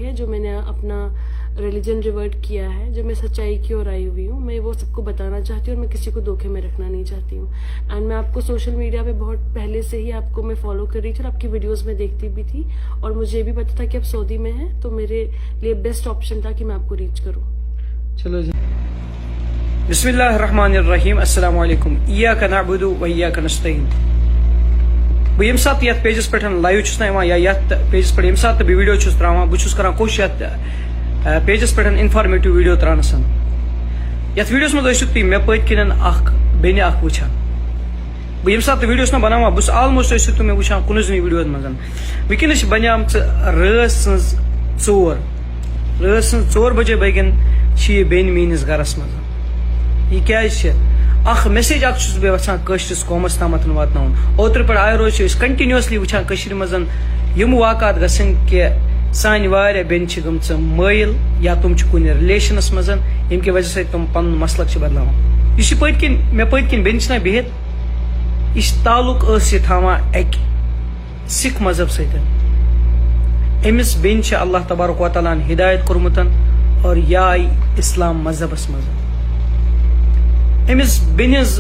है, जो मैंने अपना रिलीजन रिवर्ट किया है, जो मैं सच्चाई की ओर आई हुई हूँ, मैं वो सबको बताना चाहती हूँ और मैं किसी को धोखे में रखना नहीं चाहती हूँ। एंड मैं आपको सोशल मीडिया पे बहुत पहले से ही आपको मैं फॉलो कर रही थी और आपकी वीडियोस में देखती भी थी, और मुझे भी पता था कि आप सऊदी में हैं, तो मेरे लिए बेस्ट ऑप्शन था कि मैं आपको रीच करूँ। चलो जी। बिस्मिल्लाहिर्रहमानिर्रहीम, अस्सलामु अलैकुम, इय्याका नअबुदु व इय्याका नस्तईन। बह यम सात यथ पेजस पे लाइव चुस ना या यथ पेजस पे यम सात भी वीडियो चुस तरावान बह छुस करान कोशिश यथ पेजस पे इन्फॉर्मेटिव वीडियो तरानस। यथ वीडियोस मज ٲسِو तुम मे पत किन बेन वुचान। बह यम सात वीडियोस ना बनावान बस ऑलमोस्ट ٲسِو तुम मे वुचान 19 वीडियो मज। वनकस बनियाम रस 4 बजे बगन बेन मीनिस गरस मज। यह क्या मैसेज बह वचान कशरस कौमस ताम वातन। ओतर पे आय रोज कंटिन्यूसली वुचान मज यम वाकत गसन कि सान वारिया बेन गम मईल या तुम कुन रिलेशनस मज यम की वजह से तुम पन मसलक बदलावान। इस पतकिन मे पतकिन बेन ना बिहित इस ताल्लुक थावान एक सिख मजहब सत। अमिस बेन अल्लाह तबारक व तआला हिदायत कोरमुत और यह आई इस्लाम मजहबस मज। अमिस बेनिस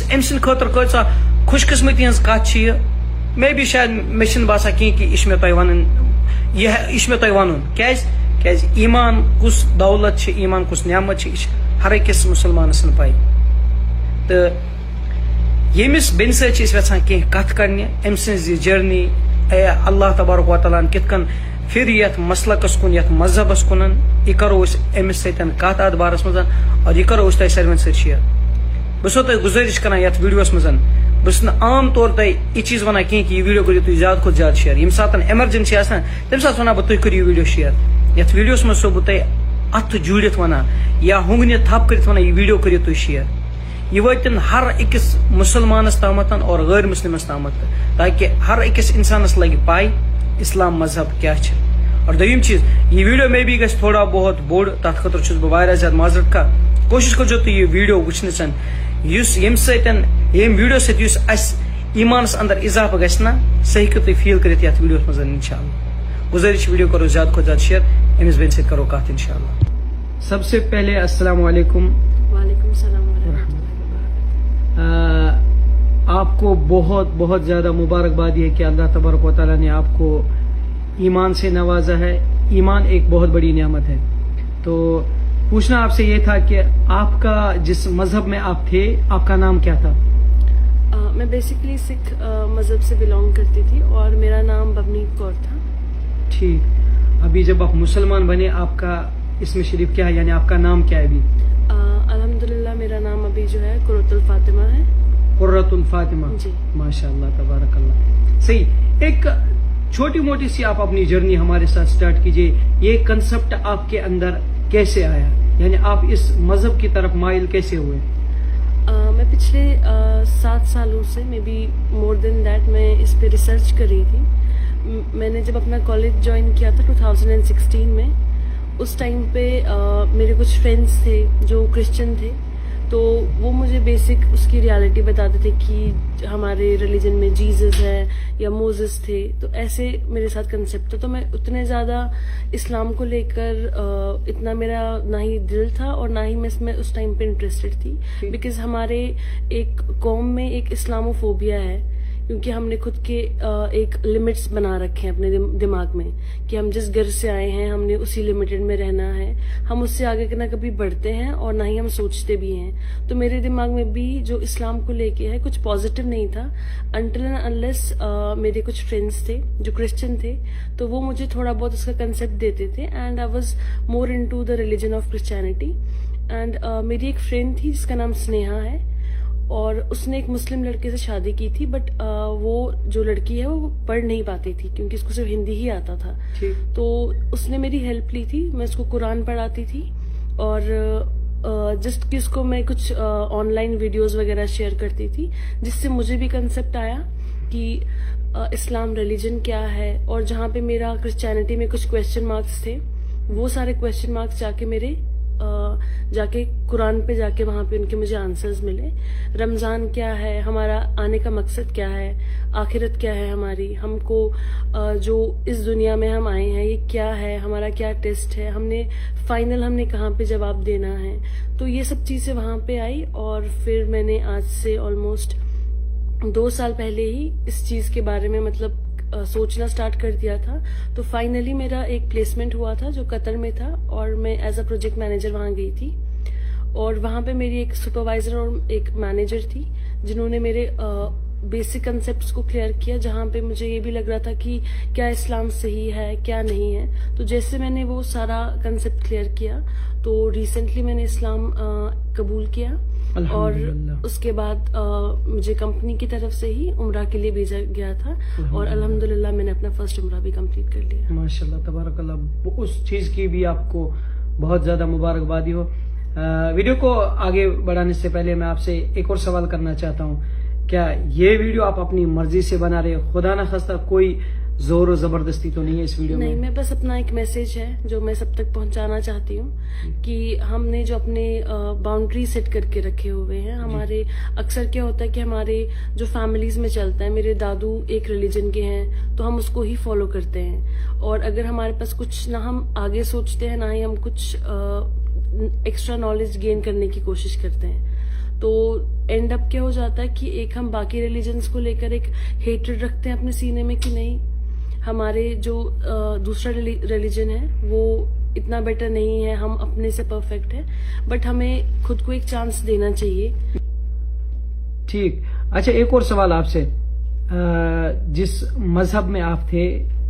अम सद खतर कचा खुशकिस्मती हज कत मे भी शायद मे बसान कहीं कि यह मे तुम वन क्या ईमान कुस दौलत ईमान कुस नियामत हर अकिस मुसलमानस पाई। तो यमिस बेन सचान कह कत करने अम सज जर्नी अल्लाह तबारक व तआला कितन फिर यथ मसलकस कुन यथ मजहबस कुन यह करो अमिस कत अत बारस मज और यह करो तुम सारे सत शेयर। बस तुम गुजारिश कर यथ वीडियोस मज बस आम तौर तक यह चीज वन कहीं कि यह वीडियो करो तुम ज्यादा खुद ज्यादा शेयर। यम सात एमरजेंसी तम सात वन बह तुम करो यह वीडियो शेयर। यथ वीडियोस मज बह तुम अथ जुड़ित वन या हुंगन थप कर वन यह वीडियो करो तुम शेयर। यह वातन हर अकिस मुसलमानस तामत और गैर मुस्लिमस तामत, ताकि हर अकिस इंसानस लगे पाई इस्लाम मजहब क्या। और दोयम चीज यह वीडियो में भी गस थोड़ा बहुत बोड़ तथ खतर बह वारिया ज्यादा माजरत का कोशिश करो तुम यह वीडियो वचन यम वीडियो सत ईमानस अंदर इजाफा गना सह हेकु तुम फील कर वीडियो मज इंशाअल्लाह। गुजारिश वीडियो करो ज्यादा खुद ज्यादा शेयर, अमिस बेन सत करो कत इंशाअल्लाह। सबसे पहले अस्सलामु अलैकुम। वालेकुम सलाम व रहमतुल्लाह। आपको बहुत बहुत ज्यादा मुबारकबादी है कि अल्लाह तबारक व तआला ने आपको ईमान से नवाजा है। ईमान एक बहुत बड़ी नियामत है। तो पूछना आपसे ये था कि आपका जिस मजहब में आप थे आपका नाम क्या था? मैं बेसिकली सिख मजहब से बिलोंग करती थी और मेरा नाम बवनीत कौर था। ठीक। अभी जब आप मुसलमान बने आपका इसमें शरीफ क्या है, यानी आपका नाम क्या है अभी? अल्हम्दुलिल्लाह मेरा नाम अभी जो है कुर्रतुल फातिमा है। कुर्रतुल फातिमा जी, माशाअल्लाह तबारकल्लाह। सही। एक छोटी मोटी सी आप अपनी जर्नी हमारे साथ स्टार्ट कीजिए। ये कंसेप्ट आपके अंदर कैसे आया, यानी आप इस मजहब की तरफ माइल कैसे हुए? मैं पिछले 7 सालों से may be more than that मैं इस पे रिसर्च कर रही थी। मैंने जब अपना कॉलेज ज्वाइन किया था 2016 में, उस टाइम पे मेरे कुछ फ्रेंड्स थे जो क्रिश्चियन थे, तो वो मुझे बेसिक उसकी रियलिटी बताते थे कि हमारे रिलीजन में जीसस है या मोसेस थे। तो ऐसे मेरे साथ कंसेप्ट था। तो मैं उतने ज़्यादा इस्लाम को लेकर इतना मेरा ना ही दिल था और ना ही मैं इसमें उस टाइम पे इंटरेस्टेड थी, बिकॉज हमारे एक कौम में एक इस्लामोफोबिया है, क्योंकि हमने खुद के एक लिमिट्स बना रखे हैं अपने दिमाग में कि हम जिस घर से आए हैं हमने उसी लिमिटेड में रहना है। हम उससे आगे ना कभी बढ़ते हैं और ना ही हम सोचते भी हैं। तो मेरे दिमाग में भी जो इस्लाम को लेके है कुछ पॉजिटिव नहीं था अनटिल एंड अनलेस मेरे कुछ फ्रेंड्स थे जो क्रिश्चियन थे, तो वो मुझे थोड़ा बहुत उसका कंसेप्ट देते थे and I was more into the religion of Christianity. And मेरी एक फ्रेंड थी जिसका नाम स्नेहा है और उसने एक मुस्लिम लड़के से शादी की थी, बट वो जो लड़की है वो पढ़ नहीं पाती थी क्योंकि उसको सिर्फ हिंदी ही आता था। तो उसने मेरी हेल्प ली थी, मैं उसको कुरान पढ़ाती थी और जस्ट कि उसको मैं कुछ ऑनलाइन वीडियोस वगैरह शेयर करती थी, जिससे मुझे भी कंसेप्ट आया कि इस्लाम रिलीजन क्या है। और जहाँ पे मेरा क्रिश्चियनिटी में कुछ क्वेश्चन मार्क्स थे, वो सारे क्वेश्चन मार्क्स जाके मेरे जाके कुरान पे जाके वहाँ पे उनके मुझे आंसर्स मिले. रमज़ान क्या है, हमारा आने का मकसद क्या है, आखिरत क्या है हमारी, हमको जो इस दुनिया में हम आए हैं ये क्या है, हमारा क्या टेस्ट है, हमने कहाँ पे जवाब देना है. तो ये सब चीज़ें वहाँ पे आई और फिर मैंने आज से ऑलमोस्ट 2 साल पहले ही इस चीज़ के बारे में मतलब सोचना स्टार्ट कर दिया था. तो फाइनली मेरा एक प्लेसमेंट हुआ था जो कतर में था और मैं एज अ प्रोजेक्ट मैनेजर वहाँ गई थी और वहाँ पे मेरी एक सुपरवाइजर और एक मैनेजर थी जिन्होंने मेरे बेसिक कंसेप्ट्स को क्लियर किया, जहाँ पे मुझे ये भी लग रहा था कि क्या इस्लाम सही है क्या नहीं है. तो जैसे मैंने वो सारा कंसेप्ट क्लियर किया तो रिसेंटली मैंने इस्लाम कबूल किया और उसके बाद मुझे कंपनी की तरफ से ही उम्रा के लिए भेजा गया था और अल्हम्दुलिल्लाह मैंने अपना फर्स्ट उम्रा भी कंप्लीट कर लिया. माशाल्लाह तबारकल्लाह. उस चीज़ की भी आपको बहुत ज़्यादा मुबारकबादी हो. वीडियो को आगे बढ़ाने से पहले मैं आपसे एक और सवाल करना चाहता हूँ. क्या ये वीडियो आप अपनी मर्जी से बना रहे हो? खुदा ना खास्ता कोई जोर और जबरदस्ती तो नहीं है इस वीडियो में? नहीं, मैं बस अपना एक मैसेज है जो मैं सब तक पहुंचाना चाहती हूँ कि हमने जो अपने बाउंड्री सेट करके रखे हुए हैं, हमारे अक्सर क्या होता है कि हमारे जो फैमिलीज में चलता है, मेरे दादू एक रिलीजन के हैं तो हम उसको ही फॉलो करते हैं और अगर हमारे पास कुछ ना हम आगे सोचते हैं ना ही हम कुछ एक्स्ट्रा नॉलेज गेन करने की कोशिश करते हैं. तो एंड अप क्या हो जाता है कि एक हम बाकी रिलीजन्स को लेकर एक हेट्रेड रखते हैं अपने सीने में कि नहीं हमारे जो दूसरा रिलीजन है वो इतना बेटर नहीं है, हम अपने से परफेक्ट है, बट हमें खुद को एक चांस देना चाहिए. ठीक. अच्छा, एक और सवाल आपसे. जिस मजहब में आप थे,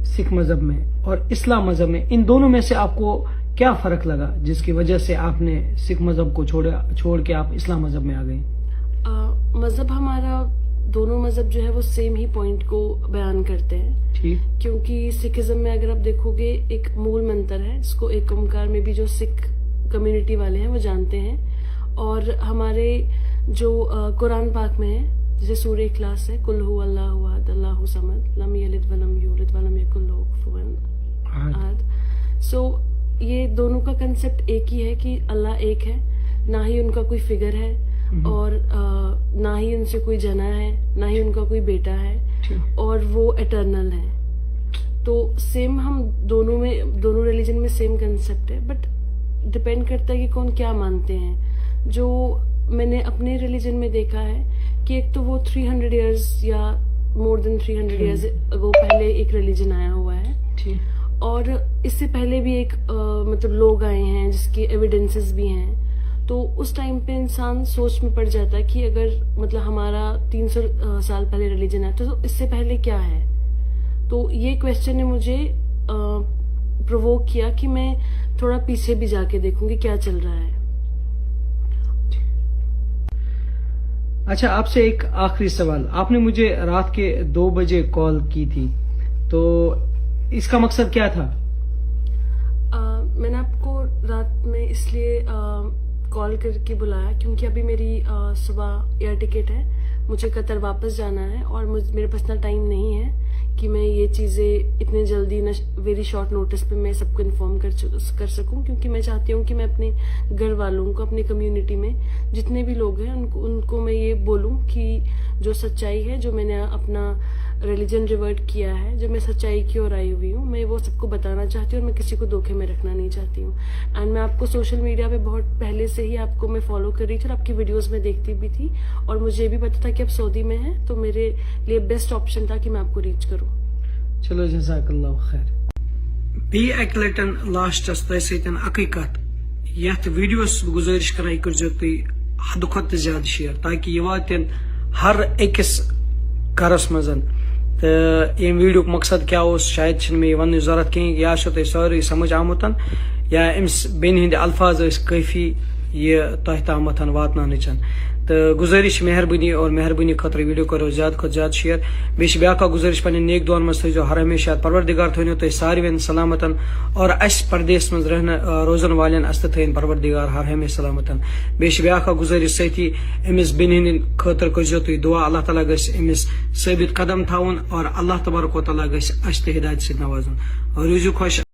सिख मजहब में और इस्लाम मजहब में, इन दोनों में से आपको क्या फर्क लगा जिसकी वजह से आपने सिख मजहब को छोड़ के आप इस्लाम मजहब में आ गए? मजहब हमारा दोनों मजहब जो है वो सेम ही पॉइंट को बयान करते हैं. ठीक. क्योंकि सिखिज्म में अगर आप देखोगे एक मूल मंत्र है जिसको एक ओमकार में भी जो सिख कम्युनिटी वाले हैं वो जानते हैं और हमारे जो कुरान पाक में है जैसे सूरह इखलास है, कुल हु अल्लाहु अहद अल्लाहु समद लम यलिद वलम यूलिद वलम यकुल लहू कुफुवन अहद. सो ये दोनों का कंसेप्ट एक ही है कि अल्लाह एक है, ना ही उनका कोई फिगर है और ना ही उनसे कोई जना है, ना ही उनका कोई बेटा है और वो एटर्नल है. तो सेम हम दोनों रिलीजन में सेम कंसेप्ट है, बट डिपेंड करता है कि कौन क्या मानते हैं. जो मैंने अपने रिलीजन में देखा है कि एक तो वो 300 इयर्स या मोर देन 300 इयर्स अगो पहले एक रिलीजन आया हुआ है और इससे पहले भी एक मतलब लोग आए हैं जिसके एविडेंसेस भी हैं. तो उस टाइम पे इंसान सोच में पड़ जाता है कि अगर मतलब हमारा 300 साल पहले रिलीजन है तो इससे पहले क्या है. तो ये क्वेश्चन ने मुझे प्रोवोक किया कि मैं थोड़ा पीछे भी जाके देखूंगी क्या चल रहा है. अच्छा, आपसे एक आखिरी सवाल. आपने मुझे रात के 2 बजे कॉल की थी, तो इसका मकसद क्या था? मैंने आपको रात में इसलिए कॉल करके बुलाया क्योंकि अभी मेरी सुबह एयर टिकट है, मुझे कतर वापस जाना है और मेरे पास इतना टाइम नहीं है कि मैं ये चीज़ें इतने जल्दी वेरी शॉर्ट नोटिस पे मैं सबको इन्फॉर्म कर सकूं, क्योंकि मैं चाहती हूँ कि मैं अपने घर वालों को, अपनी कम्युनिटी में जितने भी लोग हैं उनको मैं ये बोलूँ कि जो सच्चाई है, जो मैंने अपना रिलीजन रिवर्ट किया है, जो मैं सच्चाई की ओर आई हुई हूँ, मैं वो सबको बताना चाहती हूँ और मैं किसी को धोखे में रखना नहीं चाहती हूँ. एंड मैं आपको सोशल मीडिया पे बहुत पहले से ही आपको मैं फॉलो कर रही थी और आपकी वीडियोस में देखती भी थी और मुझे भी पता था कि आप सऊदी में हैं, तो मेरे लिए बेस्ट ऑप्शन था कि मैं आपको रीच करूँ. चलो, जज़ाकल्लाह खैर. बी एक लटन लास्टस तय सतन अकई कत यथ वीडियोस गुजारिश कर तुम हद खुद ज्यादा शेयर ताकि यह वातन हर अकिस घरस मजन. तो यम वीडियो मकसद क्या शायद मे वन जरूरत कहीं, या तुम सारे समझ आमुत या अम्स बेन हंद अल्फाज काफ़ी यह तह तामत वातन. तो गुजारिश मेहरबानी और मेहरबानी खतर वीडियो करो ज्यादा खुद ज्यादा शेयर. बेश ब्याका गुजारिश पन्न नेक दुआन मज थो हर हमेशा परवरदिगार थो तुम सारे सलामतन और अस परदेस मज रोजन वालन अस थन परवरदिगार हर हमेशा सलामतन. बेश ब्याका गुजारिश सही अमिस बेन हंद खतर करो तुम दुआ अल्लाह ताला गमिस साबित कदम थावन और अल्लाह तबारक व तआला गस अस हिदायत से नवाजन. रूजू खुश.